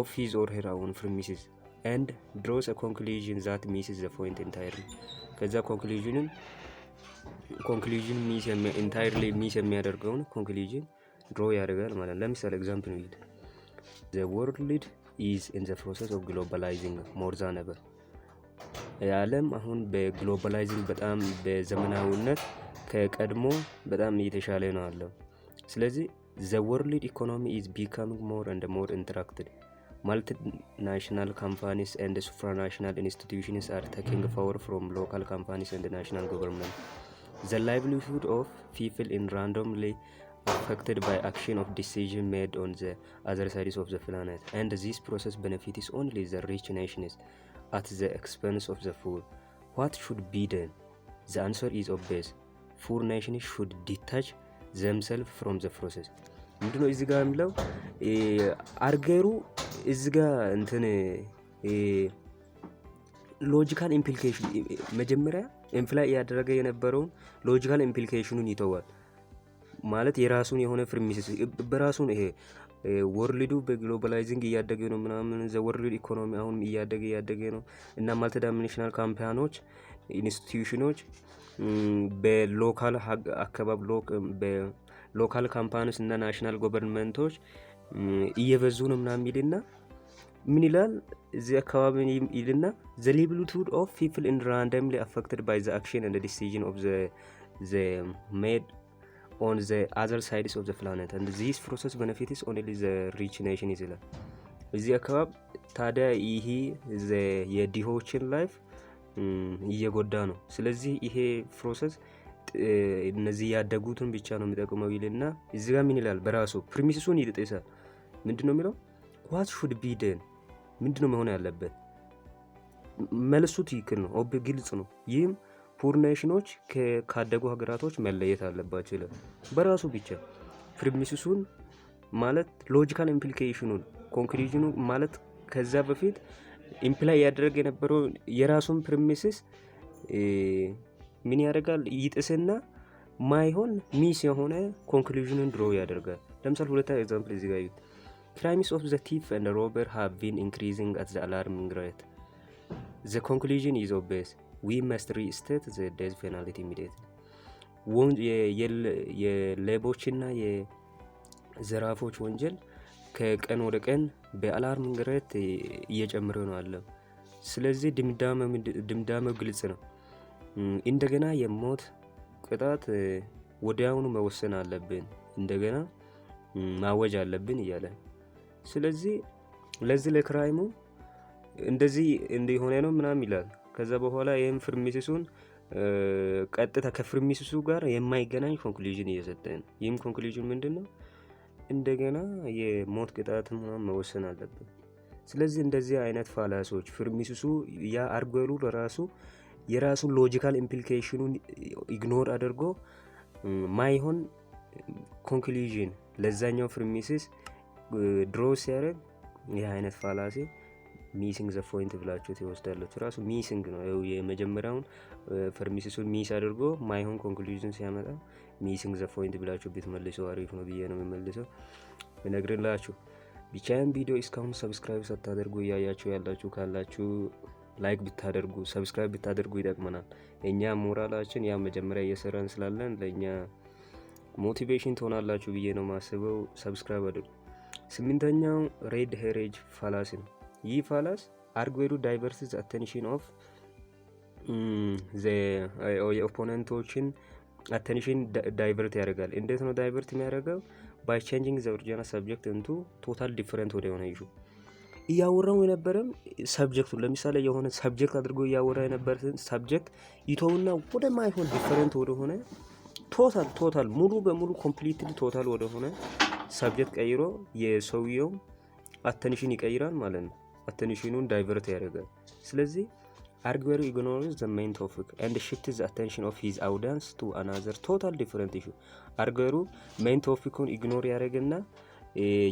of his or her own premises and draws a conclusion that misses the point entirely ከዛ ኮንክሉዥን ሚስ የሚያደርገውን ኮንክሉዥን ድሮ ያደርጋል ማለት። ለምሳሌ ኤግዛምፕል ነው the world is in the process of globalizing more than ever የዓለም አሁን በግሎባላይዚንግ በጣም በዘመናዊነት ከቀድሞ በጣም እየተሻለ ነው አለው። ስለዚህ the world economy is becoming more and more interacted multinational companies and supranational institutions are taking power from local companies and national government. The livelihood of people is randomly affected by action of decision made on the other sides of the planet and this process benefits only the rich nations at the expense of the poor. What should be done? The answer is obvious. Poor nations should detach themselves from the process። ምንድነው እዚህ ጋር የሚለው አርገሩ እዚህ ጋር እንትን ሎጂካል ኢምፕሊኬሽን መጀመሪያ ኢምፕላይ ያደረገ የነበረውን ሎጂካል ኢምፕሊኬሽኑን ይተዋል ማለት የራሱን የሆነ ፕሪሚስ በራሱን ይሄ ወርልዱ በግሎባላይዚንግ እያደገ ነው ምናምን ዘ ወርልድ ኢኮኖሚ አሁን እያደገ ነው እና ማልቲዳይሜንሽናል ካምፓኒዎች ኢንስቲትዩሽኖች በሎካል አካባቢ በሎካል ካምፓኒስ እና ናሽናል ገቨርንመንቶች እየበዙ ነው ምናምን ይልና ምን ይላል እዚህ አካባቢ ይልና the livelihood of people in randomly affected by the action and the decision of the made on the other sides of the planet and this process benefits only the rich nation ይላል። እዚህ አካባቢ ታዲያ ይሄ የዲሆችን ላይፍ እየጎዳ ነው። ስለዚህ ይሄ ፕሮሰስ እነዚህ ያደጉትን ብቻ ነው የሚጠቅመው ይልና እዚህ ጋር ምን ይላል በራሱ ፕሪሚስሱን ይጥሳል። ምንድነው የሚለው what should be done ምንድነው መሆን ያለበት? መልሱ ትክክል ነው፣ ግልጽ ነው። ይህም ፑር ኔሽኖች ካደጉ ሀገራቶች መለየት አለባቸው ይላል በራሱ ብቻ ፕሪሚስሱን ማለት ሎጂካል ኢምፕሊኬሽኑን ኮንክሉዥኑ ማለት ከዛ በፊት ኢምፕላይ ያደረገ የነበረው የራሱን ፕሪሚስስ ምን ያደርጋል ይጥስና ማይሆን ሚስ የሆነ ኮንክሉዥንን ድሮ ያደርጋል። ለምሳሌ ሁለት ኤግዛምፕል እዚህ ጋር ይሁት crimes of the thief and the robber have been increasing at the alarming rate. The conclusion is obvious. We must reinstate the death penalty immediately. የሌቦችና የዘራፎች ወንጀል ከቀን ወደ ቀን በአላርሚንግ ሬት እየጨመረ ነው አለ። ስለዚህ ድምዳሜው ግልጽ ነው። እንደገና የሞት ቅጣት ወዲያውኑ መወሰን አለብን፣ እንደገና ማወጅ አለብን እያለ ስለዚህ ለዚህ ለክራይሙ እንደዚህ እንደሆነ ነው ምናምን ይላል። ከዛ በኋላ ይሄን ፍርሚስሱን ቀጥታ ከፍርሚስሱ ጋር የማይገናኝ ኮንክሉዥን እየሰጠን ይህም ኮንክሉዥን ምንድነው እንደገና የሞት ቅጣት መወሰን አለበት። ስለዚህ እንደዚህ አይነት ፋላሲዎች ፍርሚስሱ ያ አርጓሉ ለራሱ የራሱን ሎጂካል ኢምፕሊኬሽኑን ኢግኖር አድርጎ ማይሆን ኮንክሉዥን ለዛኛው ፍርሚስስ ድሮ ሲያደርግ ይህ አይነት ፋላሲ ሚሲንግ ዘ ፖይንት ብላችሁ ትወስዳላችሁ። ራሱ ሚሲንግ ነው። የመጀመሪያውን ፍርሚስሱን ሚስ አድርጎ ማይሆን ኮንክሉዥን ሲያመጣ ሚሲንግ ዘ ፖይንት ብላችሁ ብትመልሱ አሪፍ ነው ብዬ ነው የምመልሰው እነግርላችሁ። ብቻዬን ቪዲዮ እስካሁን ሰብስክራይብ ሳታደርጉ እያያችሁ ያላችሁ ካላችሁ ላይክ ብታደርጉ ሰብስክራይብ ብታደርጉ ይጠቅመናል። እኛ ሞራላችን ያ መጀመሪያ እየሰራን ስላለን ለኛ ሞቲቬሽን ትሆናላችሁ ብዬ ነው ማስበው። ሰብስክራይብ አድርጉ። ስምንተኛው ሬድ ሄሬጅ ፋላሲ ነው። ይህ ፋላስ አርጉዌሩ ዳይቨርሲስ አቴንሽን ኦፍ ዘ ኦፖነንቶችን አቴንሽን ዳይቨርት ያደርጋል። እንዴት ነው ዳይቨርት የሚያደርገው? by changing the original subject into total different ወደ ሆነ ይሹ ያወራው የነበረም ሰብጀክቱ ለምሳሌ የሆነ ሰብጀክት አድርጎ ያወራ የነበረን ሰብጀክት ይተውና ወደ ማይሆን ዲፈረንት ወደ ሆነ ቶታል ሙሉ በሙሉ ኮምፕሊትሊ ቶታል ወደ ሆነ ሰብጀክት ቀይሮ የሰውየው አቴንሽን ይቀይራል ማለት ነው። አቴንሽኑን ዳይቨርት ያደርጋል። ስለዚህ arguer ignores the main topic and shifts the attention of his audience to another total different issue. arguer main topicን ኢግኖር ያደርግና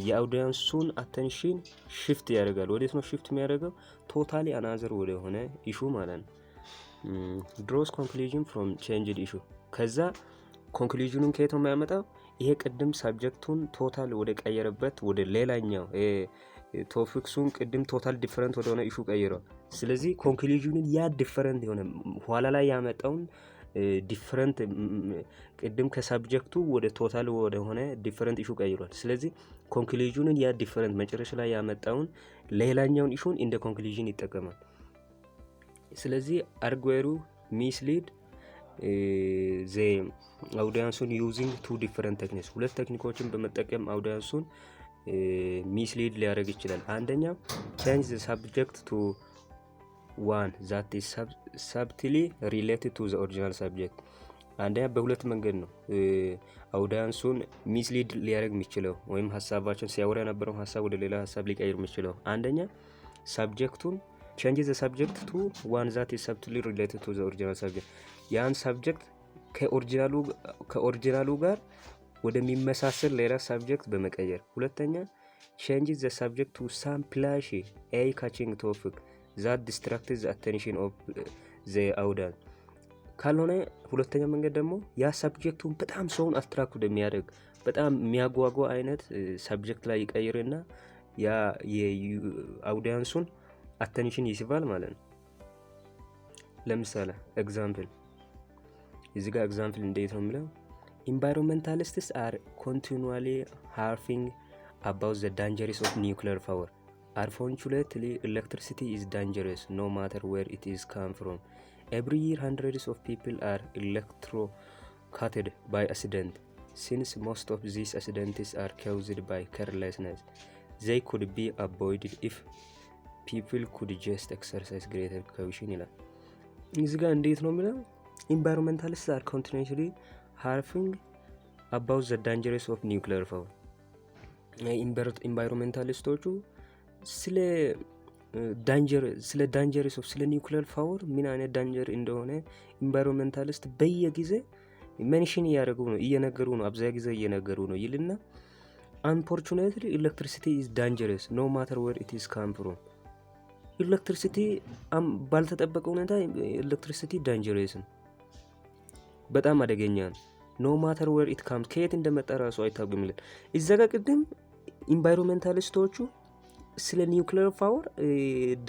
የአውዲየንሱን አቴንሽን ሽፍት ያደርጋል። ወዴት ነው ሽፍት የሚያደርገው? ቶታሊ another ወደ ሆነ ኢሹ ማለት ነው። draws conclusion from changed issue ከዛ ኮንክሉዥኑን ከየት ነው የሚያመጣው? ይሄ ቅድም ሰብጀክቱን ቶታል ወደ ቀየረበት ወደ ሌላኛው ቶፒክሱን ቅድም ቶታል ዲፈረንት ወደ ሆነ ኢሹ ቀይሯል። ስለዚህ ኮንክሉዥኑን ያ ዲፈረንት የሆነ ኋላ ላይ ያመጣውን ዲፈረንት ቅድም ከሰብጀክቱ ወደ ቶታል ወደ ሆነ ዲፈረንት ኢሹ ቀይሯል። ስለዚህ ኮንክሉዥኑን ያ ዲፈረንት መጨረሻ ላይ ያመጣውን ሌላኛውን ኢሹን እንደ ኮንክሉዥን ይጠቀማል። ስለዚህ አርጓሩ ሚስሊድ ዘ አውዲየንሱን ዩዚንግ ቱ ዲፈረንት ቴክኒክስ ሁለት ቴክኒኮችን በመጠቀም አውዲየንሱን ሚስሊድ ሊያደርግ ይችላል። አንደኛው change the subject to one that is subtly related to the original subject አንደኛ በሁለት መንገድ ነው አውዲየንሱን ሚስሊድ ሊያደርግ የሚችለው ወይም ሐሳባቸውን ሲያወራ የነበረው ሐሳብ ወደ ሌላ ሐሳብ ሊቀይር የሚችለው። አንደኛ ሰብጀክቱን change the subject to one that is subtly related to the original subject ያን ሰብጀክት ከኦሪጂናሉ ጋር ወደሚመሳሰል ሌላ ሰብጀክት በመቀየር። ሁለተኛ change the subject to some flashy eye catching topic that distracts the attention of the audience ካልሆነ ሁለተኛ መንገድ ደግሞ ያ ሰብጀክቱን በጣም ሰውን አትራክት ወደሚያደርግ በጣም የሚያጓጓ አይነት ሰብጀክት ላይ ይቀይርና ያ የአውዲየንሱን አቴንሽን ይስባል ማለት ነው። ለምሳሌ ኤግዛምፕል እዚህ ጋር ኤግዛምፕል እንዴት ነው የሚለው? Environmentalists are continually harping about the dangers of nuclear power. Unfortunately, electricity is dangerous no matter where it is come from. Every year, hundreds of people are electrocuted by accident. Since most of these accidents are caused by carelessness, they could be avoided if people could just exercise greater caution ይላል። እዚህ ጋር እንዴት ነው የሚለው? Environmentalists are continually harping about the dangers of nuclear power. ኢንቫይሮንሜንታሊስቶቹ ስለ ዳንጀርስ ኦፍ ስለ ኒውክሊየር ፓወር ምን አይነት ዳንጀር እንደሆነ ኢንቫይሮንሜንታሊስት በየጊዜ ሜንሽን እየነገሩ ነው አብዛኛው ጊዜ እየነገሩ ነው ይልና unfortunately electricity is dangerous no matter where it is come from. ኤሌክትሪሲቲ ባልተጠበቀ ሁኔታ ኤሌክትሪሲቲ ዳንጀረስ ነው፣ በጣም አደገኛ ነው። ኖ ማተር ዌር ኢት ካምስ ከየት እንደመጣ ራሱ አይታወቅም ይላል። እዛ ጋር ቅድም ኢንቫይሮንሜንታሊስቶቹ ስለ ኒውክሊየር ፓወር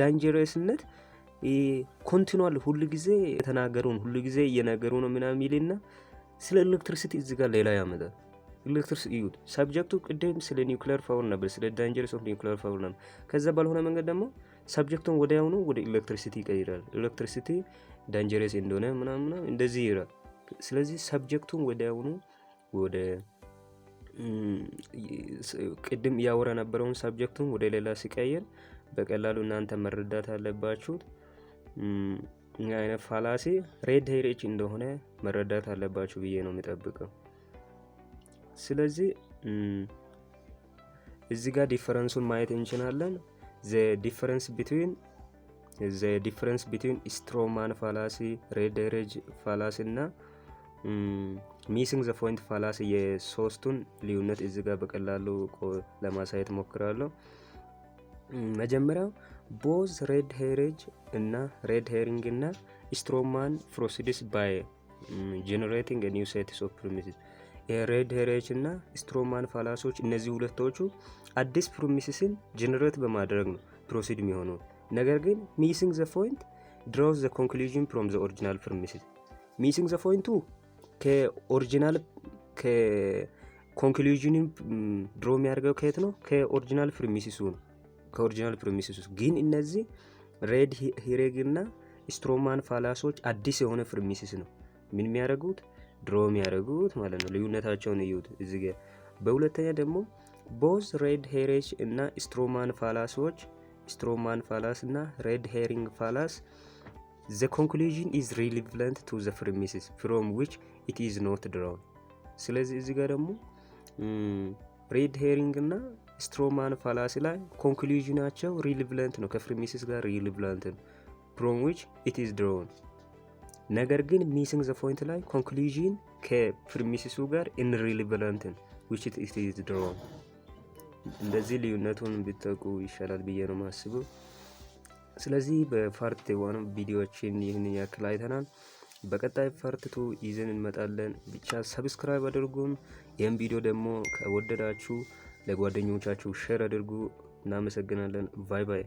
ዳንጀረስነት ኮንቲኒዩአል ሁሉ ጊዜ የተናገሩን ሁሉ ጊዜ እየነገሩ ነው ምናምን ይልና ስለ ኤሌክትሪሲቲ እዚህ ጋር ሌላ ያመጣል። ኤሌክትሪሲቲ ይሁት ሰብጀክቱ ቅድም ስለ ኒውክሊየር ፓወር ነበር፣ ስለ ዳንጀረስ ኦፍ ኒውክሊየር ፓወር ነበር። ከዛ ባልሆነ መንገድ ደግሞ ሰብጀክቱን ወዲያውኑ ወደ ኤሌክትሪሲቲ ይቀይራል። ኤሌክትሪሲቲ ዳንጀረስ እንደሆነ ምናምን እንደዚህ ይላል። ስለዚህ ሰብጀክቱን ወዲያውኑ ወደ ቅድም ያወራ ነበረውን ሰብጀክቱን ወደ ሌላ ሲቀይር በቀላሉ እናንተ መረዳት አለባችሁ። አይነት ፋላሲ ሬድ ሄሬጅ እንደሆነ መረዳት አለባችሁ ብዬ ነው የምጠብቀው። ስለዚህ እዚህ ጋር ዲፈረንሱን ማየት እንችላለን። the difference between ስትሮማን ፋላሲ ሬድ ሄሬጅ ፋላሲ እና ሚሲንግ ዘ ፖይንት ፋላሲ የሶስቱን ልዩነት እዚህ ጋር በቀላሉ ለማሳየት ሞክራለሁ። መጀመሪያው ቦዝ ሬድ ሄሬጅ እና ሬድ ሄሪንግ እና ስትሮማን ፕሮሲድስ ባይ ጀነሬቲንግ a new set of premises የሬድ ሄሬጅ እና ስትሮማን ፋላሲዎች እነዚህ ሁለቶቹ አዲስ ፕሮሚስስን ጀነሬት በማድረግ ነው ፕሮሲድ የሚሆነው። ነገር ግን ሚሲንግ ዘ ፖይንት draws the conclusion from the original premises ሚሲንግ ዘ ፖይንቱ ከኦሪጂናል ከኮንክሉዥን ድሮ የሚያደርገው ከየት ነው? ከኦሪጂናል ፕሪሚሲሱ ነው። ከኦሪጂናል ፕሪሚሲሱ ግን እነዚህ ሬድ ሄሬጅ እና ስትሮማን ፋላሲዎች አዲስ የሆነ ፕሪሚሲስ ነው ምን የሚያደርጉት ድሮ የሚያደርጉት ማለት ነው። ልዩነታቸውን እዩት እዚህ ጋር። በሁለተኛ ደግሞ ቦዝ ሬድ ሄሬጅ እና ስትሮማን ፋላሲዎች ስትሮማን ፋላስ እና ሬድ ሄሪንግ ፋላስ the conclusion is relevant to the premises from which it is not drawn ስለዚህ እዚህ ጋር ደግሞ ሬድ ሄሪንግ እና ስትሮማን ፋላሲ ላይ ኮንክሉዥናቸው ሪሌቫንት ነው ከፕሪሚሲስ ጋር ሪሌቫንት ነው from which it is drawn። ነገር ግን ሚሲንግ ዘ ፖይንት ላይ ኮንክሉዥን ከፕሪሚሲሱ ጋር ኢንሪሌቫንት ነው which it is drawn። እንደዚህ ልዩነቱን ብትጠቁ ይሻላል ብዬ ነው ማስበው። ስለዚህ በፓርት 1 ቪዲዮዎችን ይህን ያክል አይተናል። በቀጣይ ፓርት 2 ይዘን እንመጣለን። ብቻ ሰብስክራይብ አድርጉን። ይህን ቪዲዮ ደግሞ ከወደዳችሁ ለጓደኞቻችሁ ሼር አድርጉ። እናመሰግናለን። ባይ ባይ።